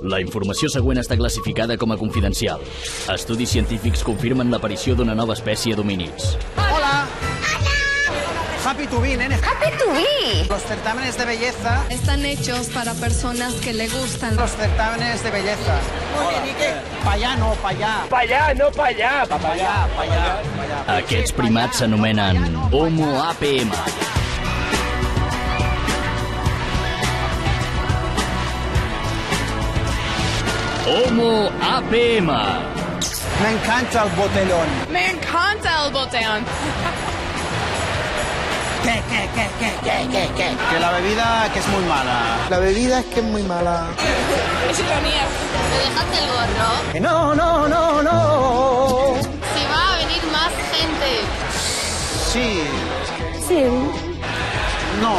La informació següent està classificada com a confidencial. Estudis científics confirmen l'aparició d'una nova espècie d'homínids. Hola. Happy to be, nene. Happy to be. Los certámenes de belleza. Están hechos para personas que le gustan. Los certámenes de belleza. Muy bien, ¿y qué? Pa' allá, no, pa' allá. Pa' allá, no pa' allá. Pa' allá, pa' allá, pa' allá. Aquests primats s'anomenen Homo APM. Homo APM. Me encanta el botellón. Me encanta el botellón. ¿Qué? Que la bebida que es muy mala. La bebida es que es muy mala. Es ironía. ¿Me dejaste el gorro? Que no. Si va a venir más gente. Sí. Sí. No.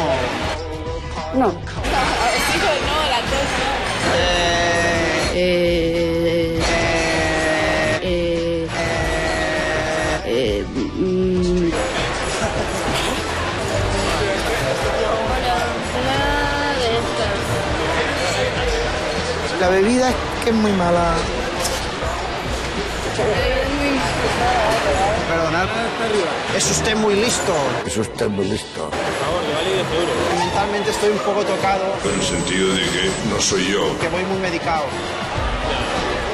No. Sí o no, las dos. La bebida es que es muy mala. Perdonad. Es usted muy listo. Es usted muy listo. Mentalmente estoy un poco tocado. En el sentido de que no soy yo. Que voy muy medicado.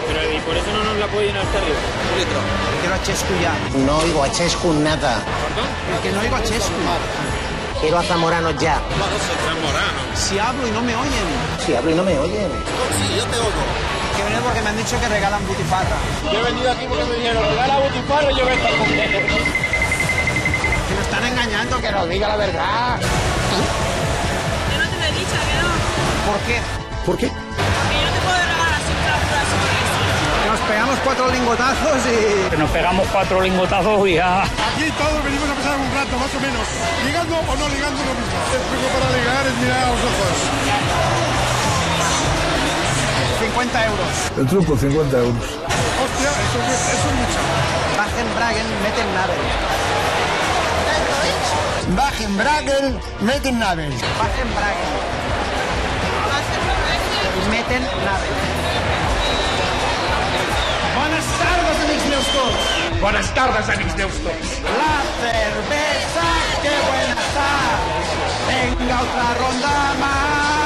Pero ¿y por eso no nos la puede llenar hasta arriba? Un litro. Quiero a Chescu ya. No oigo a Chescu nada. Que no oigo a Chescu. Quiero a Zamorano ya. Si hablo y no me oyen. Si hablo y no me oyen. Que vienen porque me han dicho que regalan butifarra. Yo he venido aquí porque me dijeron, regala butifarra y yo vengo a comer. Que me están engañando, que Nos diga la verdad. Yo no te lo he dicho, que no. ¿Por qué? ¿Por qué? Porque yo no te puedo regalar así una sobre eso. Que nos pegamos 4 lingotazos y... Que nos pegamos 4 lingotazos y ya. Aquí todos venimos a pasar un rato, más o menos. Ligando o no ligando lo mismo. El truco para ligar es mirar a los ojos. 50 euros. El truco, 50 euros. Hostia, eso es mucho. Wagenbragen, meten Nabel. Wagenbragen, meten Nabel. Wagenbragen. Meten Nabel. Buenas tardes, amics meus tots. Buenas tardes, amics meus tots. La cerveza, qué buena está. Venga, otra ronda más.